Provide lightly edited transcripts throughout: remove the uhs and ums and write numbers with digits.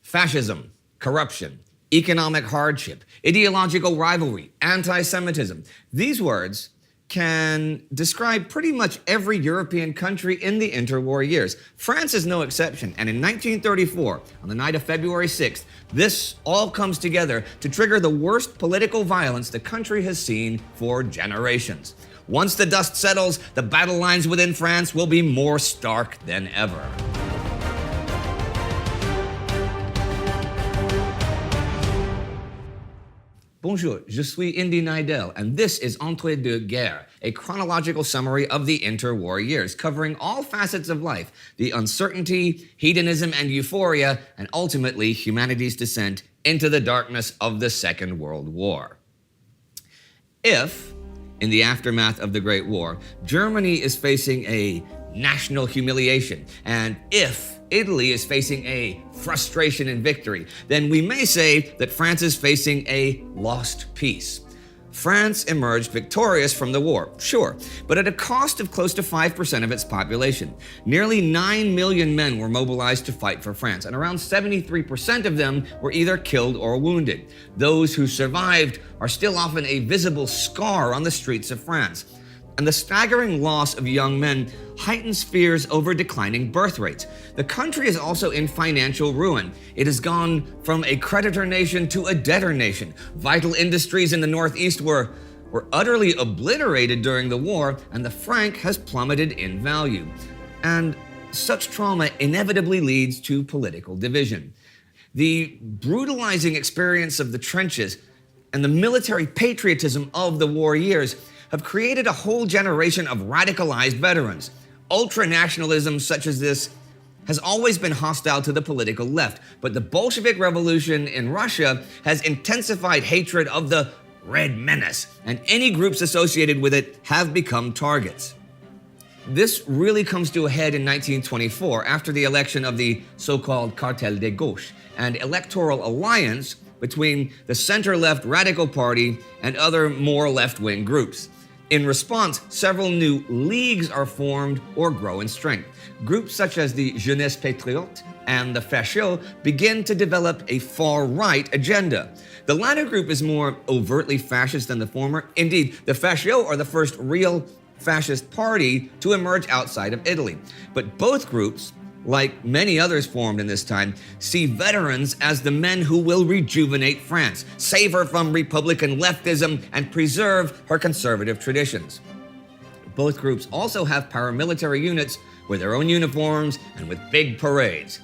Fascism, corruption, economic hardship, ideological rivalry, anti-Semitism. These words can describe pretty much every European country in the interwar years. France is no exception, and in 1934, on the night of February 6th, this all comes together to trigger the worst political violence the country has seen for generations. Once the dust settles, the battle lines within France will be more stark than ever. Bonjour, je suis Indy Neidell, and this is Entre deux guerres, a chronological summary of the interwar years, covering all facets of life, the uncertainty, hedonism, and euphoria, and ultimately humanity's descent into the darkness of the Second World War. If, in the aftermath of the Great War, Germany is facing a national humiliation, and if Italy is facing a frustration in victory, then we may say that France is facing a lost peace. France emerged victorious from the war, sure, but at a cost of close to 5% of its population. Nearly 9 million men were mobilized to fight for France, and around 73% of them were either killed or wounded. Those who survived are still often a visible scar on the streets of France. And the staggering loss of young men heightens fears over declining birth rates. The country is also in financial ruin. It has gone from a creditor nation to a debtor nation. Vital industries in the Northeast were utterly obliterated during the war, and the franc has plummeted in value. And such trauma inevitably leads to political division. The brutalizing experience of the trenches and the military patriotism of the war years have created a whole generation of radicalized veterans. Ultranationalism such as this has always been hostile to the political left, but the Bolshevik Revolution in Russia has intensified hatred of the Red Menace, and any groups associated with it have become targets. This really comes to a head in 1924 after the election of the so-called Cartel de Gauche, an electoral alliance between the center-left Radical Party and other more left-wing groups. In response, several new leagues are formed or grow in strength. Groups such as the Jeunesse Patriote and the Fascistes begin to develop a far-right agenda. The latter group is more overtly fascist than the former. Indeed, the Fascistes are the first real fascist party to emerge outside of Italy. But both groups, like many others formed in this time, see veterans as the men who will rejuvenate France, save her from Republican leftism, and preserve her conservative traditions. Both groups also have paramilitary units with their own uniforms and with big parades.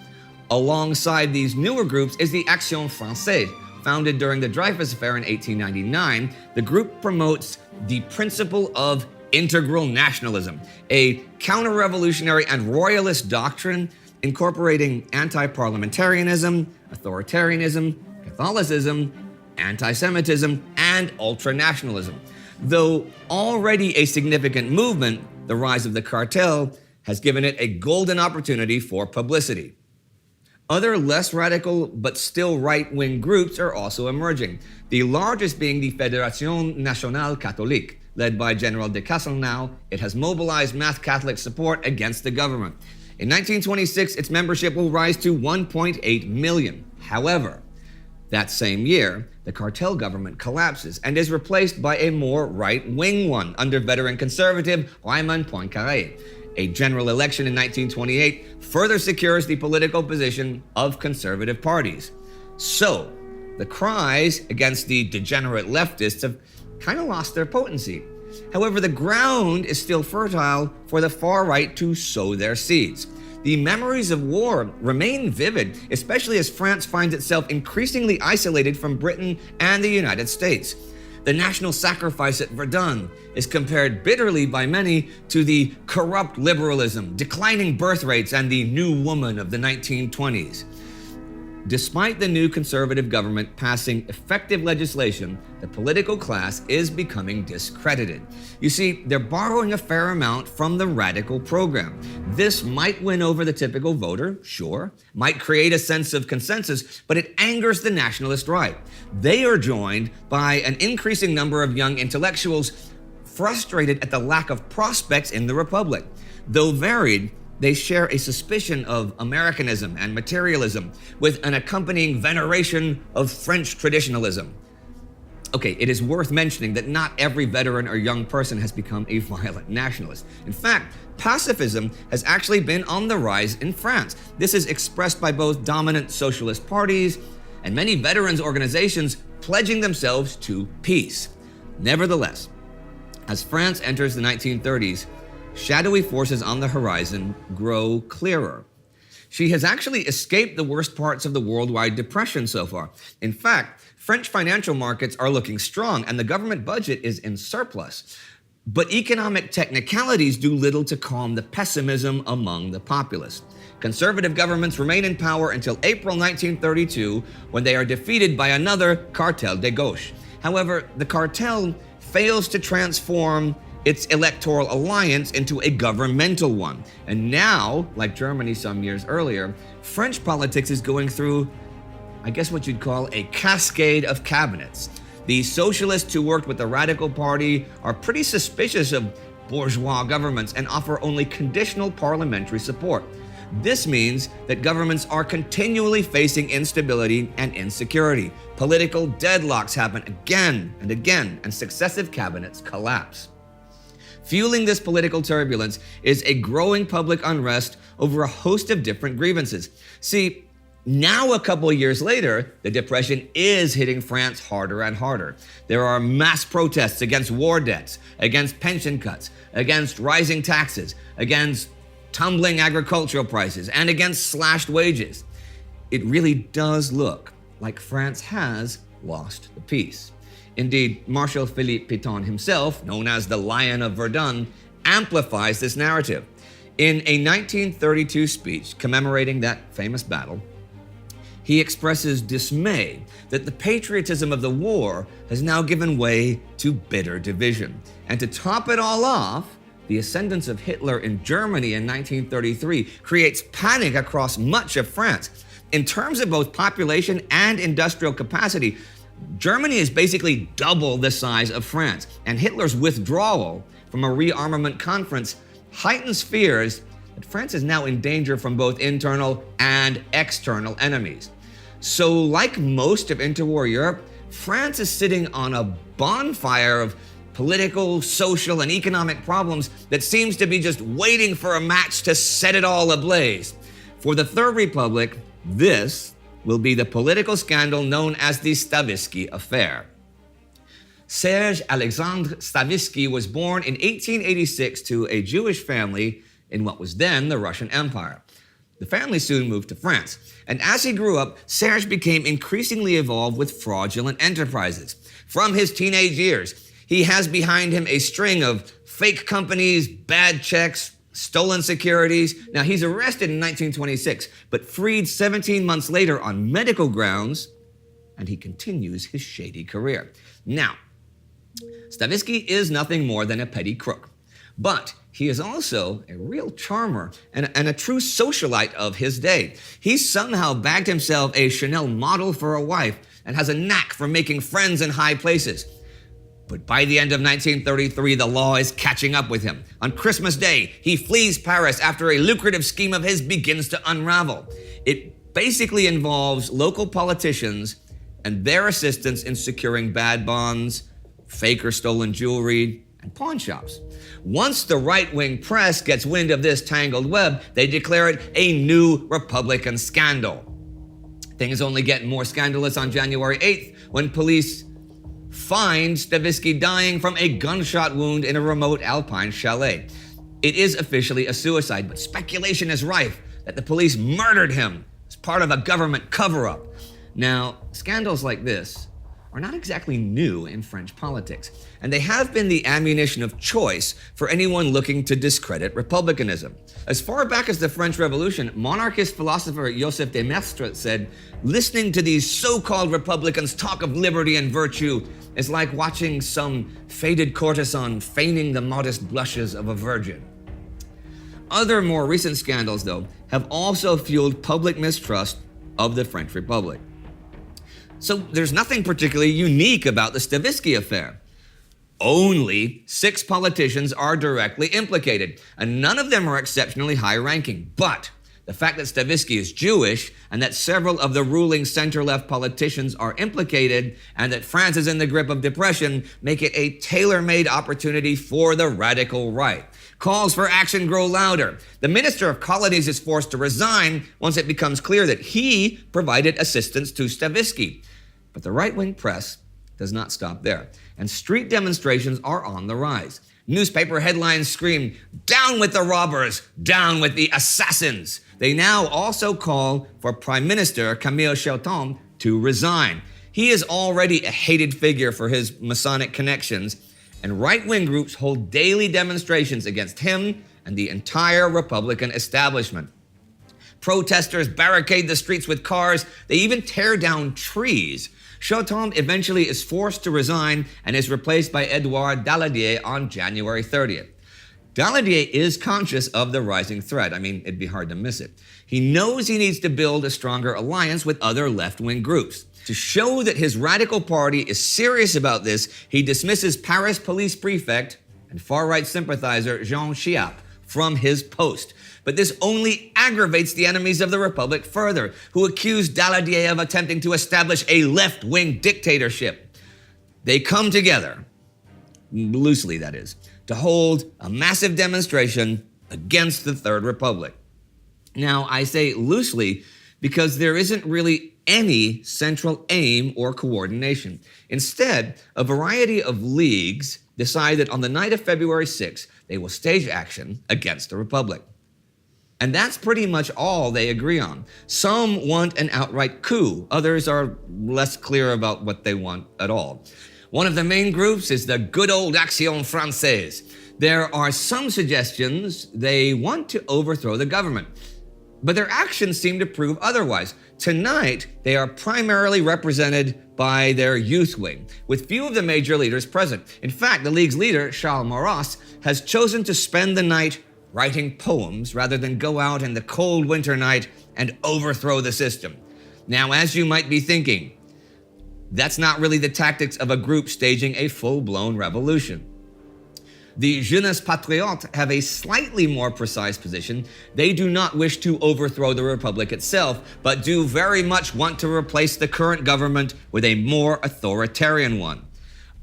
Alongside these newer groups is the Action Française. Founded during the Dreyfus Affair in 1899, the group promotes the principle of integral nationalism, a counter-revolutionary and royalist doctrine incorporating anti-parliamentarianism, authoritarianism, Catholicism, anti-Semitism, and ultranationalism. Though already a significant movement, the rise of the cartel has given it a golden opportunity for publicity. Other less radical but still right-wing groups are also emerging, the largest being the Fédération Nationale Catholique. Led by General de Castelnau, it has mobilized mass Catholic support against the government. In 1926, its membership will rise to 1.8 million. However, that same year, the cartel government collapses and is replaced by a more right-wing one under veteran conservative Raymond Poincaré. A general election in 1928 further secures the political position of conservative parties. So, the cries against the degenerate leftists have kind of lost their potency. However, the ground is still fertile for the far right to sow their seeds. The memories of war remain vivid, especially as France finds itself increasingly isolated from Britain and the United States. The national sacrifice at Verdun is compared bitterly by many to the corrupt liberalism, declining birth rates, and the new woman of the 1920s. Despite the new conservative government passing effective legislation, the political class is becoming discredited. You see, they're borrowing a fair amount from the radical program. This might win over the typical voter, sure, might create a sense of consensus, but it angers the nationalist right. They are joined by an increasing number of young intellectuals frustrated at the lack of prospects in the Republic. Though varied, They share a suspicion of Americanism and materialism with an accompanying veneration of French traditionalism. Okay, it is worth mentioning that not every veteran or young person has become a violent nationalist. In fact, pacifism has actually been on the rise in France. This is expressed by both dominant socialist parties and many veterans organizations pledging themselves to peace. Nevertheless, as France enters the 1930s, shadowy forces on the horizon grow clearer. She has actually escaped the worst parts of the worldwide depression so far. In fact, French financial markets are looking strong and the government budget is in surplus. But economic technicalities do little to calm the pessimism among the populace. Conservative governments remain in power until April 1932, when they are defeated by another cartel de gauche. However, the cartel fails to transform its electoral alliance into a governmental one. And now, like Germany some years earlier, French politics is going through, I guess what you'd call a cascade of cabinets. The socialists who worked with the Radical Party are pretty suspicious of bourgeois governments and offer only conditional parliamentary support. This means that governments are continually facing instability and insecurity. Political deadlocks happen again and again, and successive cabinets collapse. Fueling this political turbulence is a growing public unrest over a host of different grievances. See, now a couple of years later, the Depression is hitting France harder and harder. There are mass protests against war debts, against pension cuts, against rising taxes, against tumbling agricultural prices, and against slashed wages. It really does look like France has lost the peace. Indeed, Marshal Philippe Pétain himself, known as the Lion of Verdun, amplifies this narrative. In a 1932 speech commemorating that famous battle, he expresses dismay that the patriotism of the war has now given way to bitter division. And to top it all off, the ascendance of Hitler in Germany in 1933 creates panic across much of France. In terms of both population and industrial capacity, Germany is basically double the size of France, and Hitler's withdrawal from a rearmament conference heightens fears that France is now in danger from both internal and external enemies. So, like most of interwar Europe, France is sitting on a bonfire of political, social, and economic problems that seems to be just waiting for a match to set it all ablaze. For the Third Republic, this will be the political scandal known as the Stavisky Affair. Serge Alexandre Stavisky was born in 1886 to a Jewish family in what was then the Russian Empire. The family soon moved to France, and as he grew up, Serge became increasingly involved with fraudulent enterprises. From his teenage years, he has behind him a string of fake companies, bad checks, stolen securities. Now, he's arrested in 1926, but freed 17 months later on medical grounds, and he continues his shady career. Now, Stavisky is nothing more than a petty crook, but he is also a real charmer and a true socialite of his day. He somehow bagged himself a Chanel model for a wife and has a knack for making friends in high places. But by the end of 1933, the law is catching up with him. On Christmas Day, he flees Paris after a lucrative scheme of his begins to unravel. It basically involves local politicians and their assistance in securing bad bonds, fake or stolen jewelry, and pawn shops. Once the right-wing press gets wind of this tangled web, they declare it a new Republican scandal. Things only get more scandalous on January 8th when police find Stavisky dying from a gunshot wound in a remote Alpine chalet. It is officially a suicide, but speculation is rife that the police murdered him as part of a government cover-up. Now, scandals like this are not exactly new in French politics, and they have been the ammunition of choice for anyone looking to discredit republicanism. As far back as the French Revolution, monarchist philosopher Joseph de Maistre said, "Listening to these so-called Republicans talk of liberty and virtue is like watching some faded courtesan feigning the modest blushes of a virgin." Other more recent scandals, though, have also fueled public mistrust of the French Republic. So there's nothing particularly unique about the Stavisky affair. Only 6 politicians are directly implicated, and none of them are exceptionally high-ranking. But the fact that Stavisky is Jewish and that several of the ruling center-left politicians are implicated and that France is in the grip of depression make it a tailor-made opportunity for the radical right. Calls for action grow louder. The Minister of Colonies is forced to resign once it becomes clear that he provided assistance to Stavisky. But the right-wing press does not stop there, and street demonstrations are on the rise. Newspaper headlines scream, "Down with the robbers! Down with the assassins!" They now also call for Prime Minister Camille Chaton to resign. He is already a hated figure for his Masonic connections, and right-wing groups hold daily demonstrations against him and the entire Republican establishment. Protesters barricade the streets with cars. They even tear down trees. Chaton eventually is forced to resign and is replaced by Edouard Daladier on January 30th. Daladier is conscious of the rising threat. I mean, it'd be hard to miss it. He knows he needs to build a stronger alliance with other left-wing groups. To show that his radical party is serious about this, he dismisses Paris police prefect and far-right sympathizer Jean Chiappe from his post. But this only aggravates the enemies of the Republic further, who accuse Daladier of attempting to establish a left-wing dictatorship. They come together, loosely that is, to hold a massive demonstration against the Third Republic. Now, I say loosely because there isn't really any central aim or coordination. Instead, a variety of leagues decide that on the night of February 6th, they will stage action against the Republic. And that's pretty much all they agree on. Some want an outright coup. Others are less clear about what they want at all. One of the main groups is the good old Action Française. There are some suggestions they want to overthrow the government, but their actions seem to prove otherwise. Tonight, they are primarily represented by their youth wing, with few of the major leaders present. In fact, the League's leader, Charles Maurras, has chosen to spend the night writing poems rather than go out in the cold winter night and overthrow the system. Now, as you might be thinking, that's not really the tactics of a group staging a full-blown revolution. The Jeunesse Patriote have a slightly more precise position. They do not wish to overthrow the Republic itself, but do very much want to replace the current government with a more authoritarian one.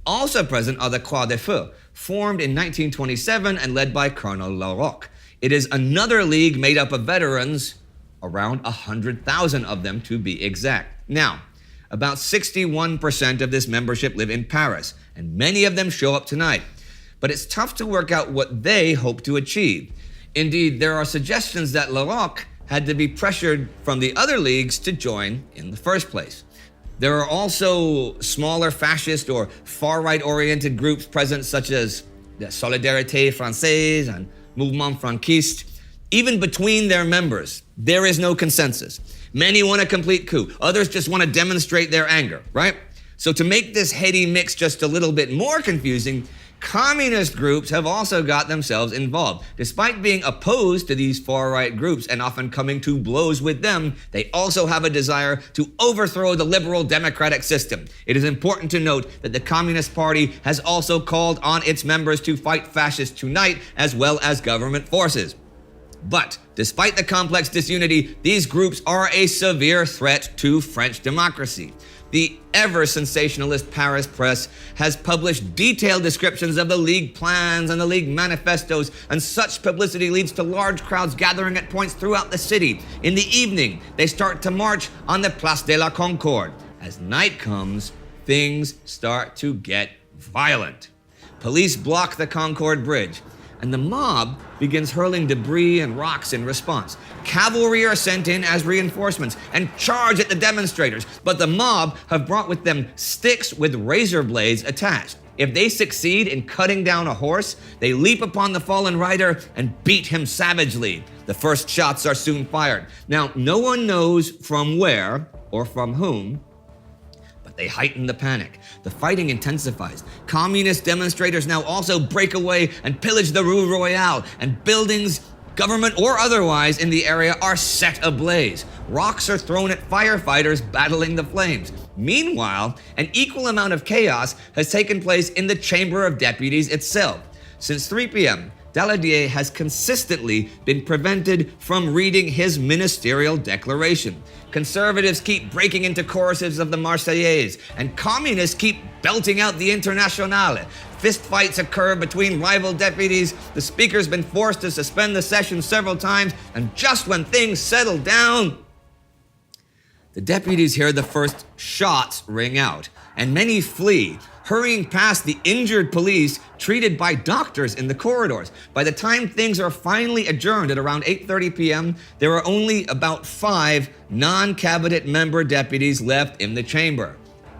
Also present are the Croix de Feu, formed in 1927 and led by Colonel Larocque. It is another league made up of veterans, around 100,000 of them to be exact. Now, about 61% of this membership live in Paris, and many of them show up tonight. But it's tough to work out what they hope to achieve. Indeed, there are suggestions that Larocque had to be pressured from the other leagues to join in the first place. There are also smaller fascist or far-right oriented groups present, such as the Solidarité Française and Mouvement Franquiste. Even between their members, there is no consensus. Many want a complete coup. Others just want to demonstrate their anger, right? So to make this heady mix just a little bit more confusing, communist groups have also got themselves involved. Despite being opposed to these far-right groups and often coming to blows with them, they also have a desire to overthrow the liberal democratic system. It is important to note that the Communist Party has also called on its members to fight fascists tonight, as well as government forces. But despite the complex disunity, these groups are a severe threat to French democracy. The ever-sensationalist Paris press has published detailed descriptions of the League plans and the League manifestos, and such publicity leads to large crowds gathering at points throughout the city. In the evening, they start to march on the Place de la Concorde. As night comes, things start to get violent. Police block the Concorde Bridge, and the mob begins hurling debris and rocks in response. Cavalry are sent in as reinforcements and charge at the demonstrators, but the mob have brought with them sticks with razor blades attached. If they succeed in cutting down a horse, they leap upon the fallen rider and beat him savagely. The first shots are soon fired. Now, no one knows from where or from whom, they heighten the panic. The fighting intensifies. Communist demonstrators now also break away and pillage the Rue Royale, and buildings government or otherwise, in the area are set ablaze. Rocks are thrown at firefighters battling the flames. Meanwhile, an equal amount of chaos has taken place in the Chamber of Deputies itself. Since 3 p.m., Daladier has consistently been prevented from reading his ministerial declaration. Conservatives keep breaking into choruses of the Marseillaise, and communists keep belting out the Internationale. Fistfights occur between rival deputies. The speaker's been forced to suspend the session several times, and just when things settle down, the deputies hear the first shots ring out, and many flee, hurrying past the injured police treated by doctors in the corridors. By the time things are finally adjourned at around 8:30 p.m., there are only about 5 non-cabinet member deputies left in the chamber.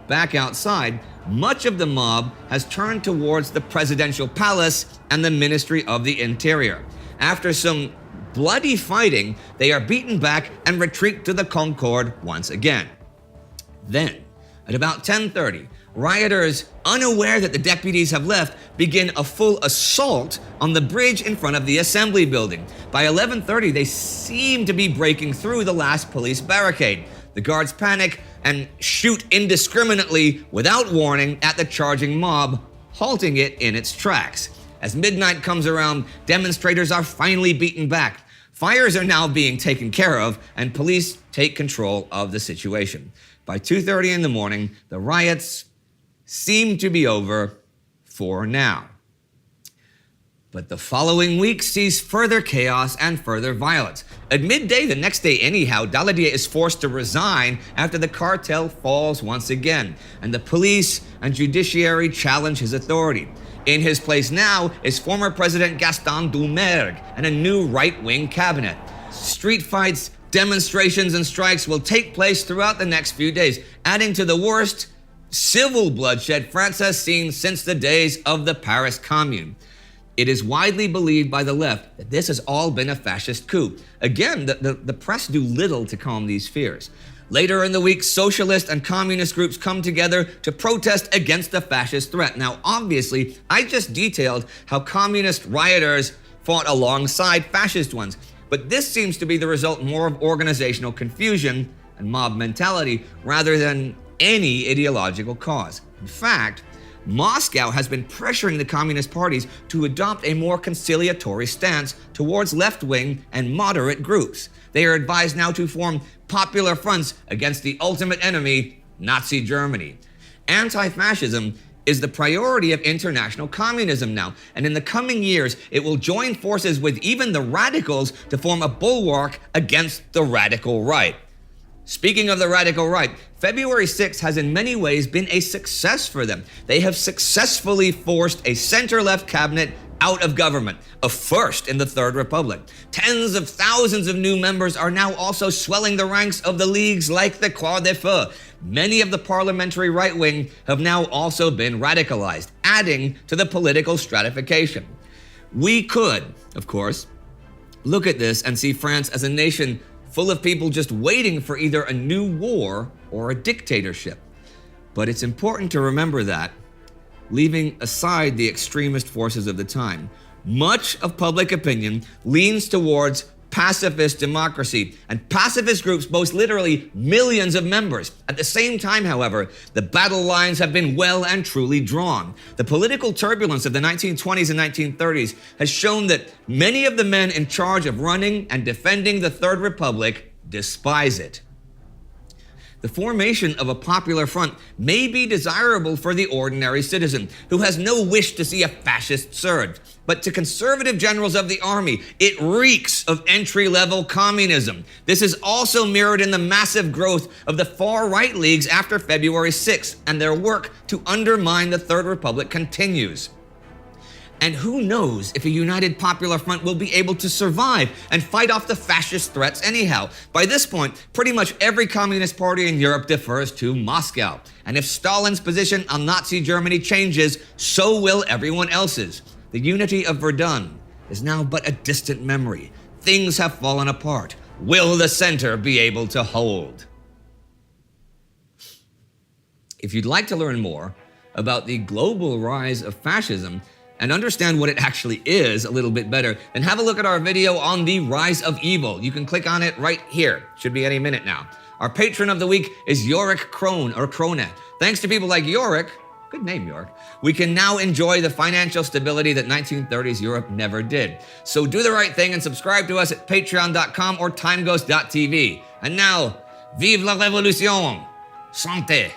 Back outside, much of the mob has turned towards the presidential palace and the Ministry of the Interior. After some bloody fighting, they are beaten back and retreat to the Concorde once again. Then, at about 10:30, rioters, unaware that the deputies have left, begin a full assault on the bridge in front of the Assembly building. By 11:30, they seem to be breaking through the last police barricade. The guards panic and shoot indiscriminately, without warning, at the charging mob, halting it in its tracks. As midnight comes around, demonstrators are finally beaten back. Fires are now being taken care of, and police take control of the situation. By 2:30 in the morning, the riots seem to be over for now. But the following week sees further chaos and further violence. At midday the next day anyhow, Daladier is forced to resign after the cartel falls once again, and the police and judiciary challenge his authority. In his place now is former President Gaston Doumergue and a new right-wing cabinet. Street fights, demonstrations, and strikes will take place throughout the next few days, adding to the worst civil bloodshed France has seen since the days of the Paris Commune. It is widely believed by the left that this has all been a fascist coup. Again, the press do little to calm these fears. Later in the week, socialist and communist groups come together to protest against the fascist threat. Now, obviously, I just detailed how communist rioters fought alongside fascist ones, but this seems to be the result more of organizational confusion and mob mentality rather than any ideological cause. In fact, Moscow has been pressuring the communist parties to adopt a more conciliatory stance towards left-wing and moderate groups. They are advised now to form popular fronts against the ultimate enemy, Nazi Germany. Anti-fascism is the priority of international communism now, and in the coming years, it will join forces with even the radicals to form a bulwark against the radical right. Speaking of the radical right, February 6th has in many ways been a success for them. They have successfully forced a center-left cabinet out of government, a first in the Third Republic. Tens of thousands of new members are now also swelling the ranks of the leagues like the Croix de Feu. Many of the parliamentary right wing have now also been radicalized, adding to the political stratification. We could, of course, look at this and see France as a nation full of people just waiting for either a new war or a dictatorship. But it's important to remember that, leaving aside the extremist forces of the time, much of public opinion leans towards pacifist democracy, and pacifist groups boast literally millions of members. At the same time, however, the battle lines have been well and truly drawn. The political turbulence of the 1920s and 1930s has shown that many of the men in charge of running and defending the Third Republic despise it. The formation of a popular front may be desirable for the ordinary citizen who has no wish to see a fascist surge. But to conservative generals of the army, it reeks of entry-level communism. This is also mirrored in the massive growth of the far-right leagues after February 6th, and their work to undermine the Third Republic continues. And who knows if a united popular front will be able to survive and fight off the fascist threats anyhow. By this point, pretty much every communist party in Europe defers to Moscow. And if Stalin's position on Nazi Germany changes, so will everyone else's. The unity of Verdun is now but a distant memory. Things have fallen apart. Will the center be able to hold? If you'd like to learn more about the global rise of fascism, and understand what it actually is a little bit better, then have a look at our video on the rise of evil. You can click on it right here. Should be any minute now. Our patron of the week is Yorick Krone. Thanks to people like Yorick, good name, Yorick, we can now enjoy the financial stability that 1930s Europe never did. So do the right thing and subscribe to us at patreon.com or timeghost.tv. And now, vive la révolution! Santé!